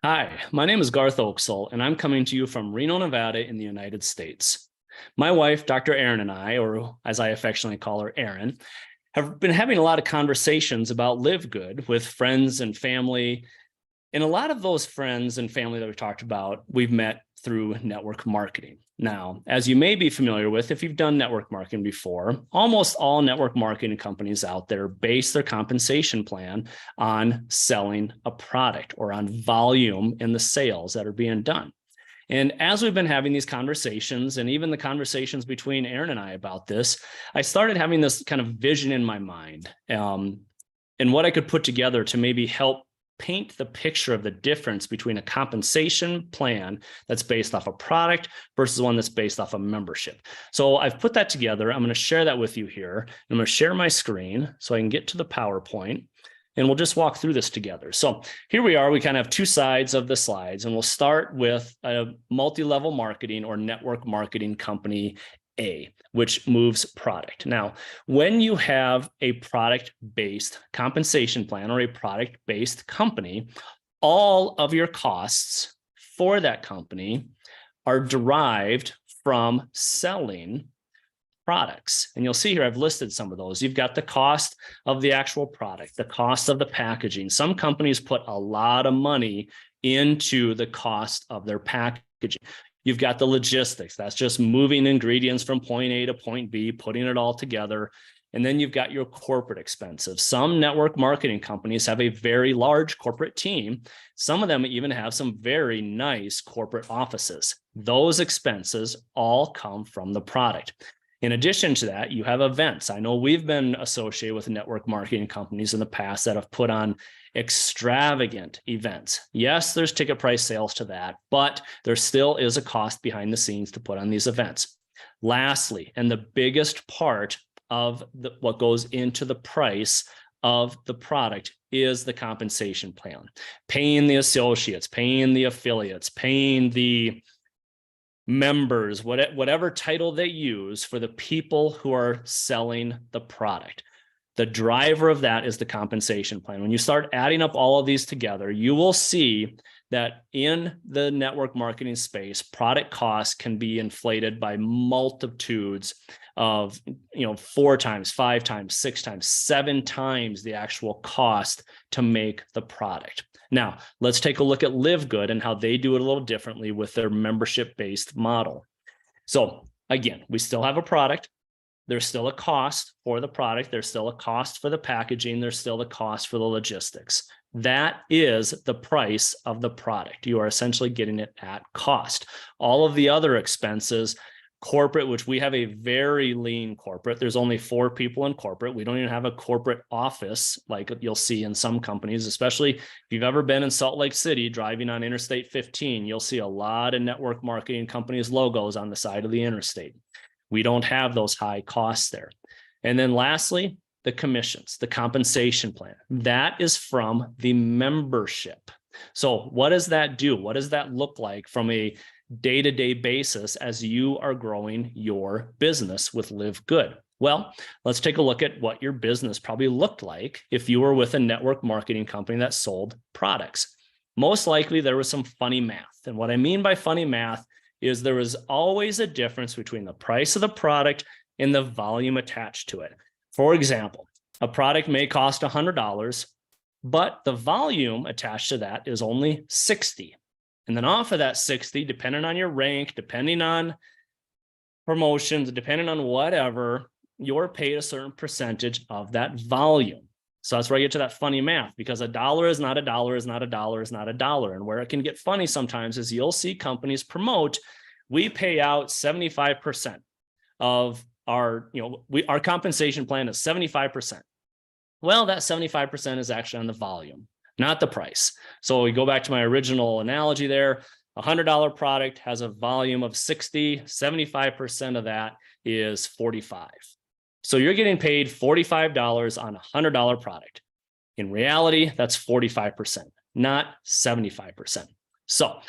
Hi, my name is Garth, and I'm coming to you from Reno, Nevada in the United States. My wife, Dr. Erin, and I, or as I affectionately call her, Erin, have been having a lot of conversations about LiveGood with friends and family. And a lot of those friends and family that we've talked about, we've met through network marketing. Now, as you may be familiar with, if you've done network marketing before, almost all network marketing companies out there base their compensation plan on selling a product or on volume in the sales that are being done. And as we've been having these conversations, and even the conversations between Erin and I about this, I started having this kind of vision in my mind, and what I could put together to maybe help paint the picture of the difference between a compensation plan that's based off a product versus one that's based off a membership. So I've put that together. I'm going to share that with you here. I'm going to share my screen so I can get to the PowerPoint, and we'll just walk through this together. So here we are. We kind of have two sides of the slides, and we'll start with a multi-level marketing or network marketing company A, which moves product. Now, when you have a product-based compensation plan or a product-based company, all of your costs for that company are derived from selling products. And you'll see here, I've listed some of those. You've got the cost of the actual product, the cost of the packaging. Some companies put a lot of money into the cost of their packaging. You've got the logistics. That's just moving ingredients from point A to point B, putting it all together. And then you've got your corporate expenses. Some network marketing companies have a very large corporate team. Some of them even have some very nice corporate offices. Those expenses all come from the product. In addition to that, you have events. I know we've been associated with network marketing companies in the past that have put on extravagant events. Yes, there's ticket price sales to that, but there still is a cost behind the scenes to put on these events. Lastly, and the biggest part of what goes into the price of the product is the compensation plan. Paying the associates, paying the affiliates, paying the members, whatever title they use for the people who are selling the product. The driver of that is the compensation plan. When you start adding up all of these together, you will see that in the network marketing space, product costs can be inflated by multitudes of, 4 times, 5 times, 6 times, 7 times the actual cost to make the product. Now, let's take a look at LiveGood and how they do it a little differently with their membership-based model. So again, we still have a product. There's still a cost for the product. There's still a cost for the packaging. There's still a cost for the logistics. That is the price of the product. You are essentially getting it at cost. All of the other expenses, corporate, which we have a very lean corporate. There's only 4 people in corporate. We don't even have a corporate office like you'll see in some companies, especially if you've ever been in Salt Lake City driving on Interstate 15, you'll see a lot of network marketing companies' logos on the side of the interstate. We don't have those high costs there. And then lastly, the commissions, the compensation plan. That is from the membership. So what does that do? What does that look like from a day-to-day basis as you are growing your business with LiveGood? Well, let's take a look at what your business probably looked like if you were with a network marketing company that sold products. Most likely there was some funny math. And what I mean by funny math is there was always a difference between the price of the product and the volume attached to it. For example, a product may cost $100, but the volume attached to that is only $60. And then off of that 60, depending on your rank, depending on promotions, depending on whatever, you're paid a certain percentage of that volume. So that's where I get to that funny math, because $1 is not $1 is not $1 is not $1. And where it can get funny sometimes is you'll see companies promote, we pay out 75% of our, our compensation plan is 75%. Well, that 75% is actually on the volume, not the price. So we go back to my original analogy there. $100 product has a volume of 60, 75% of that is 45. So you're getting paid $45 on a $100 product. In reality, that's 45%, not 75%. So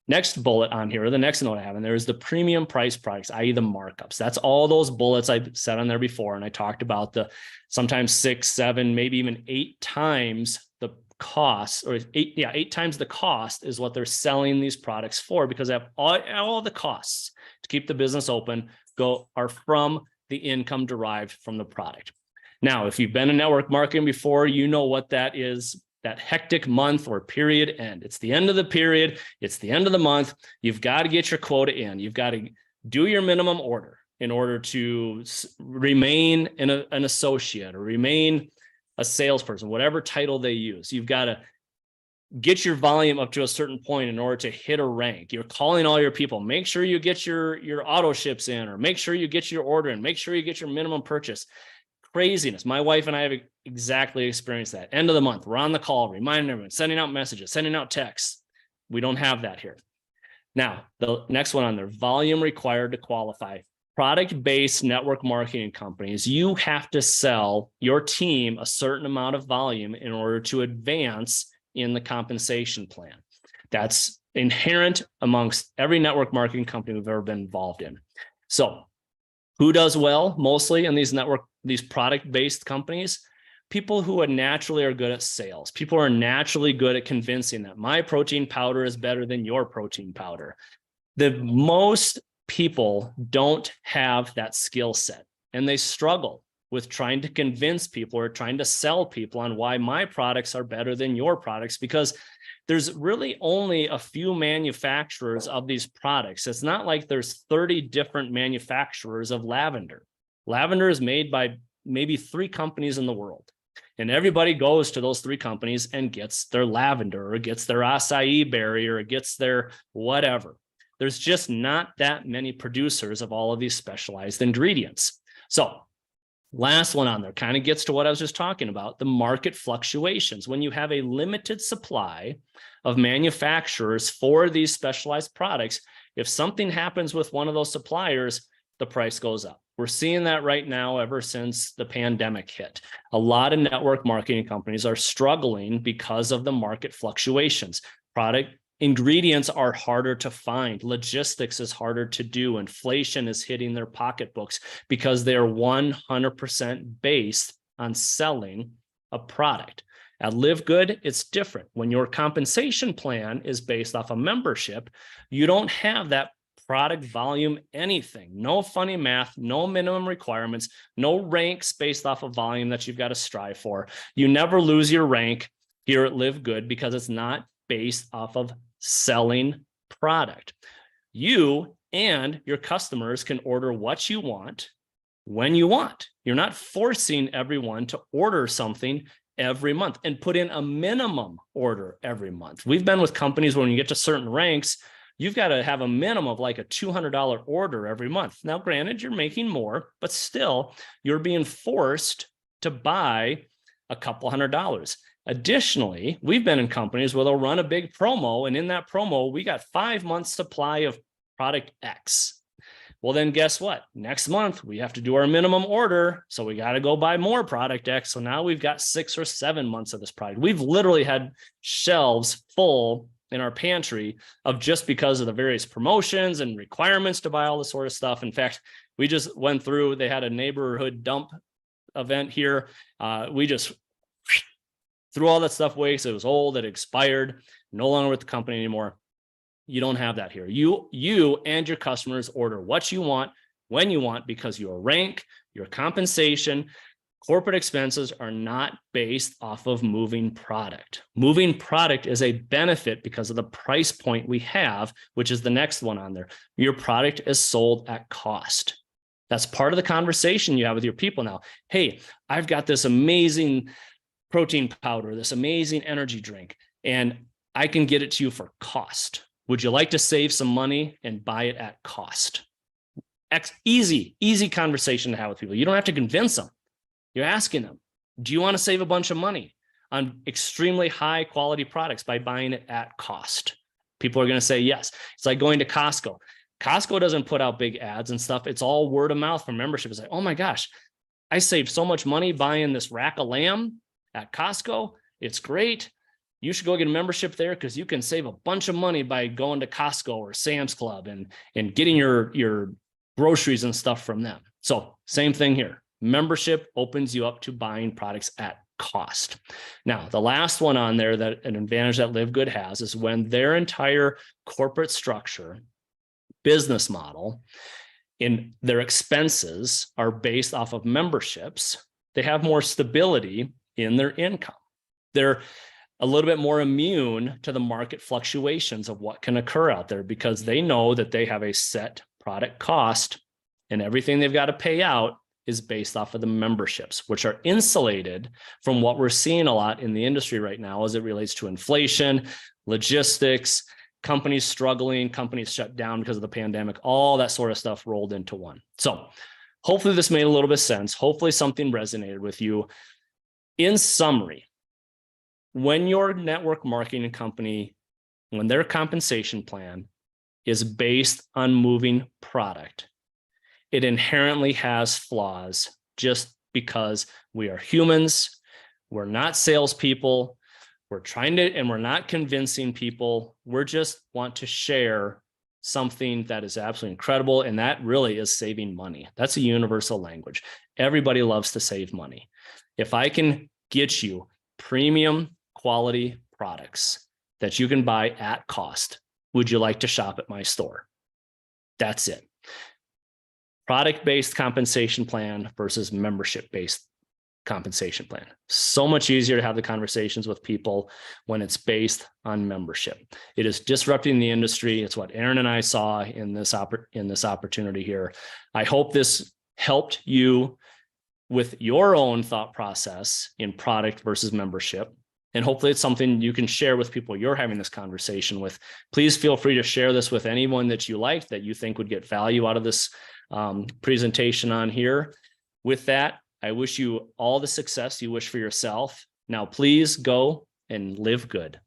next bullet on here, or the next note I have in there is the premium price products, i.e. the markups. That's all those bullets I said on there before. And I talked about the sometimes 6, 7, maybe even 8 times the cost, or 8 times the cost is what they're selling these products for, because they have all the costs to keep the business open are from the income derived from the product. Now, if you've been in network marketing before, you know what that is, that hectic month or period end. It's the end of the period. It's the end of the month. You've got to get your quota in. You've got to do your minimum order in order to remain an associate or remain a salesperson, whatever title they use. You've got to get your volume up to a certain point in order to hit a rank. You're calling all your people. Make sure you get your auto ships in, or make sure you get your order in. Make sure you get your minimum purchase. Craziness. My wife and I have exactly experienced that. End of the month, we're on the call, reminding everyone, sending out messages, sending out texts. We don't have that here. Now, the next one on there, volume required to qualify. Product-based network marketing companies, you have to sell your team a certain amount of volume in order to advance in the compensation plan. That's inherent amongst every network marketing company we've ever been involved in. So who does well mostly in these product-based companies? People who are naturally good at sales. People are naturally good at convincing that my protein powder is better than your protein powder. The most people don't have that skill set, and they struggle with trying to convince people or trying to sell people on why my products are better than your products, because there's really only a few manufacturers of these products. It's not like there's 30 different manufacturers of lavender. Lavender is made by maybe 3 companies in the world, and everybody goes to those 3 companies and gets their lavender, or gets their acai berry, or gets their whatever. There's just not that many producers of all of these specialized ingredients. So last one on there kind of gets to what I was just talking about, the market fluctuations. When you have a limited supply of manufacturers for these specialized products, if something happens with one of those suppliers, the price goes up. We're seeing that right now ever since the pandemic hit. A lot of network marketing companies are struggling because of the market fluctuations. Product ingredients are harder to find. Logistics is harder to do. Inflation is hitting their pocketbooks because they're 100% based on selling a product. At LiveGood, it's different. When your compensation plan is based off a membership, you don't have that product volume anything. No funny math, no minimum requirements, no ranks based off of volume that you've got to strive for. You never lose your rank here at LiveGood because it's not based off of selling product. You and your customers can order what you want when you want. You're not forcing everyone to order something every month and put in a minimum order every month. We've been with companies when you get to certain ranks, you've got to have a minimum of like a $200 order every month. Now, granted, you're making more, but still you're being forced to buy a couple $100. Additionally, we've been in companies where they'll run a big promo, and in that promo, we got 5 months supply of product X. Well, then guess what? Next month, we have to do our minimum order. So we got to go buy more product X. So now we've got 6 or 7 months of this product. We've literally had shelves full in our pantry of just because of the various promotions and requirements to buy all this sort of stuff. In fact, we just went through, they had a neighborhood dump event here. We just threw all that stuff away. So it was old, it expired, no longer with the company anymore. You don't have that here. You and your customers order what you want, when you want, because your rank, your compensation, corporate expenses are not based off of moving product. Moving product is a benefit because of the price point we have, which is the next one on there. Your product is sold at cost. That's part of the conversation you have with your people now. Hey, I've got this amazing protein powder, this amazing energy drink, and I can get it to you for cost. Would you like to save some money and buy it at cost? Easy conversation to have with people. You don't have to convince them. You're asking them, do you want to save a bunch of money on extremely high quality products by buying it at cost? People are going to say yes. It's like going to Costco. Costco doesn't put out big ads and stuff. It's all word of mouth from membership. It's like, oh my gosh, I saved so much money buying this rack of lamb at Costco. It's great. You should go get a membership there because you can save a bunch of money by going to Costco or Sam's Club and getting your groceries and stuff from them. So same thing here. Membership opens you up to buying products at cost. Now, the last one on there, that an advantage that LiveGood has, is when their entire corporate structure, business model, in their expenses are based off of memberships, they have more stability in their income. They're a little bit more immune to the market fluctuations of what can occur out there, because they know that they have a set product cost and everything they've got to pay out is based off of the memberships, which are insulated from what we're seeing a lot in the industry right now as it relates to inflation, logistics, companies struggling, companies shut down because of the pandemic, all that sort of stuff rolled into one. So hopefully this made a little bit of sense. Hopefully something resonated with you. In summary, when your network marketing company, when their compensation plan is based on moving product, it inherently has flaws just because we are humans. We're not salespeople. We're trying to, and we're not convincing people. We're just want to share something that is absolutely incredible. And that really is saving money. That's a universal language. Everybody loves to save money. If I can get you premium quality products that you can buy at cost, would you like to shop at my store? That's it. Product-based compensation plan versus membership-based compensation plan. So much easier to have the conversations with people when it's based on membership. It is disrupting the industry. It's what Aaron and I saw in this opportunity here. I hope this helped you with your own thought process in product versus membership. And hopefully it's something you can share with people you're having this conversation with. Please feel free to share this with anyone that you like, that you think would get value out of this presentation on here. With that, I wish you all the success you wish for yourself. Now, please go and live good.